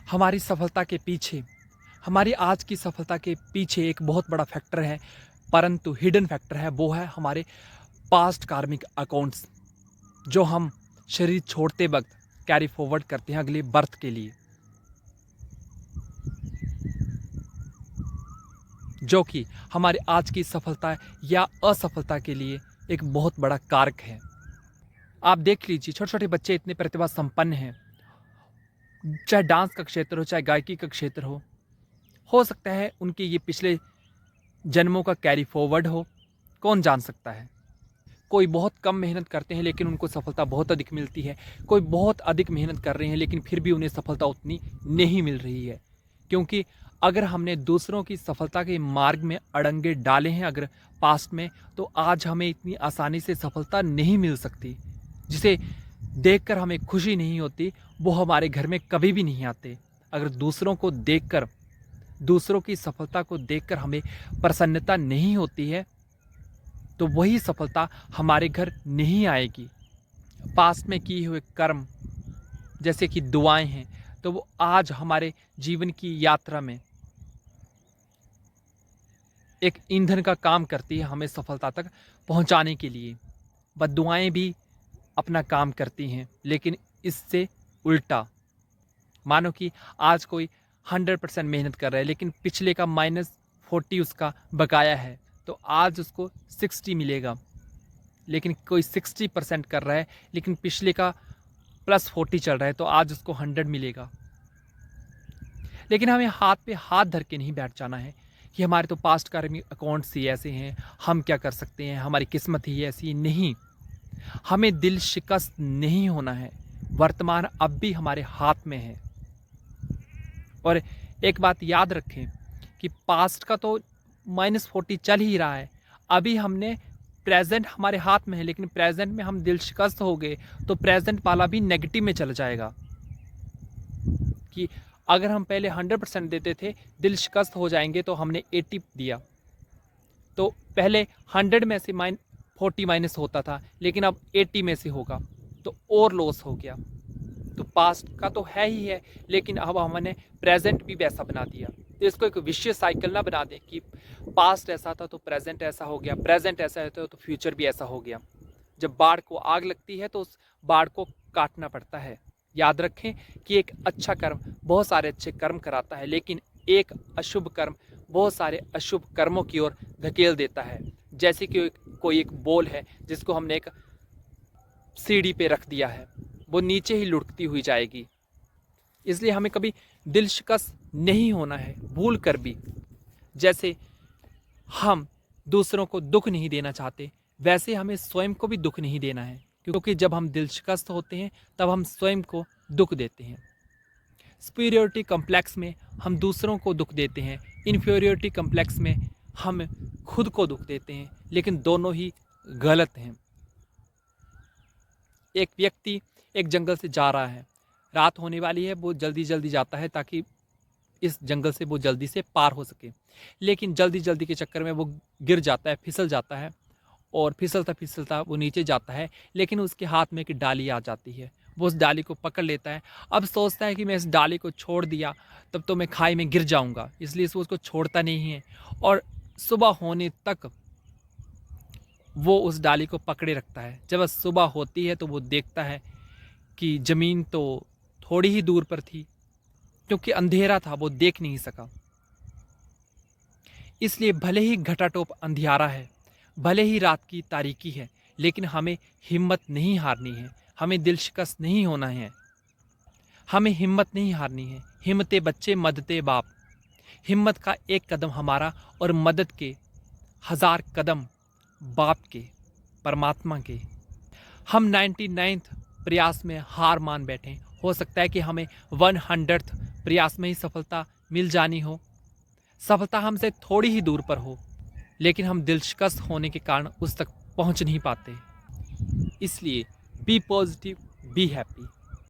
हमारी सफलता के पीछे, हमारी आज की सफलता के पीछे एक बहुत बड़ा फैक्टर है, परंतु हिडन फैक्टर है, वो है हमारे पास्ट कार्मिक अकाउंट्स, जो हम शरीर छोड़ते वक्त कैरी फॉरवर्ड करते हैं अगले बर्थ के लिए, जो कि हमारे आज की सफलता या असफलता के लिए एक बहुत बड़ा कारक है। आप देख लीजिए, छोटे छोटे बच्चे इतने प्रतिभा संपन्न हैं, चाहे डांस का क्षेत्र हो, चाहे गायकी का क्षेत्र हो सकता है उनके ये पिछले जन्मों का कैरी फॉरवर्ड हो, कौन जान सकता है। कोई बहुत कम मेहनत करते हैं लेकिन उनको सफलता बहुत अधिक मिलती है, कोई बहुत अधिक मेहनत कर रहे हैं लेकिन फिर भी उन्हें सफलता उतनी नहीं मिल रही है, क्योंकि अगर हमने दूसरों की सफलता के मार्ग में अड़ंगे डाले हैं अगर पास्ट में, तो आज हमें इतनी आसानी से सफलता नहीं मिल सकती। जिसे देखकर हमें खुशी नहीं होती, वो हमारे घर में कभी भी नहीं आते। अगर दूसरों को देखकर, दूसरों की सफलता को देखकर हमें प्रसन्नता नहीं होती है, तो वही सफलता हमारे घर नहीं आएगी। पास्ट में किए हुए कर्म, जैसे कि दुआएं हैं, तो वो आज हमारे जीवन की यात्रा में एक ईंधन का काम करती है, हमें सफलता तक पहुंचाने के लिए। बद्दुआएं भी अपना काम करती हैं, लेकिन इससे उल्टा। मानो कि आज कोई 100% मेहनत कर रहा है लेकिन पिछले का -40 उसका बकाया है, तो आज उसको 60 मिलेगा। लेकिन कोई 60% कर रहा है लेकिन पिछले का +40 चल रहा है, तो आज उसको 100 मिलेगा। लेकिन हमें हाथ पे हाथ धर के नहीं बैठ जाना है कि हमारे तो पास्ट कार्मिक अकाउंट्स ही ऐसे हैं, हम क्या कर सकते हैं, हमारी किस्मत ही ऐसी। नहीं, हमें दिल शिकस्त नहीं होना है। वर्तमान अब भी हमारे हाथ में है। और एक बात याद रखें कि पास्ट का तो -40 चल ही रहा है, अभी हमने प्रेजेंट हमारे हाथ में है, लेकिन प्रेजेंट में हम दिल शिकस्त हो गए तो प्रेजेंट वाला भी नेगेटिव में चला जाएगा। कि अगर हम पहले 100% देते थे, दिल शिकस्त हो जाएंगे तो हमने 80 दिया, तो पहले 100 में से 40 माइनस होता था, लेकिन अब 80 में से होगा, तो और लॉस हो गया। तो पास्ट का तो है ही है, लेकिन अब हमने प्रेजेंट भी वैसा बना दिया। तो इसको एक विशियस साइकिल ना बना दें कि पास्ट ऐसा था तो प्रेजेंट ऐसा हो गया, प्रेजेंट ऐसा है तो फ्यूचर भी ऐसा हो गया। जब बाढ़ को आग लगती है तो उस बाढ़ को काटना पड़ता है। याद रखें कि एक अच्छा कर्म बहुत सारे अच्छे कर्म कराता है, लेकिन एक अशुभ कर्म बहुत सारे अशुभ कर्मों की ओर धकेल देता है। जैसे कि कोई एक बॉल है जिसको हमने एक सीढ़ी पे रख दिया है, वो नीचे ही लुढ़कती हुई जाएगी। इसलिए हमें कभी दिल शिकस्त नहीं होना है, भूल कर भी। जैसे हम दूसरों को दुख नहीं देना चाहते, वैसे हमें स्वयं को भी दुख नहीं देना है, क्योंकि जब हम दिल शिकस्त होते हैं तब हम स्वयं को दुख देते हैं। सुपीरियोरिटी कम्प्लेक्स में हम दूसरों को दुख देते हैं, इन्फीरियोरिटी कम्प्लेक्स में हम खुद को दुख देते हैं, लेकिन दोनों ही गलत हैं। एक व्यक्ति एक जंगल से जा रहा है, रात होने वाली है, वो जल्दी जल्दी जाता है ताकि इस जंगल से वो जल्दी से पार हो सके, लेकिन जल्दी जल्दी के चक्कर में वो गिर जाता है, फिसल जाता है, और फिसलता फिसलता वो नीचे जाता है, लेकिन उसके हाथ में एक डाली आ जाती है। वो उस डाली को पकड़ लेता है। अब सोचता है कि मैं इस डाली को छोड़ दिया तब तो मैं खाई में गिर जाऊंगा, इसलिए वो उसको छोड़ता नहीं है, और सुबह होने तक वो उस डाली को पकड़े रखता है। जब सुबह होती है तो वो देखता है कि ज़मीन तो थोड़ी ही दूर पर थी, क्योंकि अंधेरा था, वो देख नहीं सका। इसलिए भले ही घटाटोप अंधियारा है, भले ही रात की तारीकी है, लेकिन हमें हिम्मत नहीं हारनी है, हमें दिल शिकस्त नहीं होना है, हमें हिम्मत नहीं हारनी है। हिम्मते बच्चे मददे बाप। हिम्मत का एक कदम हमारा और मदद के 1000 कदम बाप के, परमात्मा के। हम 99th प्रयास में हार मान बैठे, हो सकता है कि हमें 100th प्रयास में ही सफलता मिल जानी हो। सफलता हमसे थोड़ी ही दूर पर हो, लेकिन हम दिल शिकस्त होने के कारण उस तक पहुंच नहीं पाते। इसलिए बी पॉजिटिव, बी हैप्पी।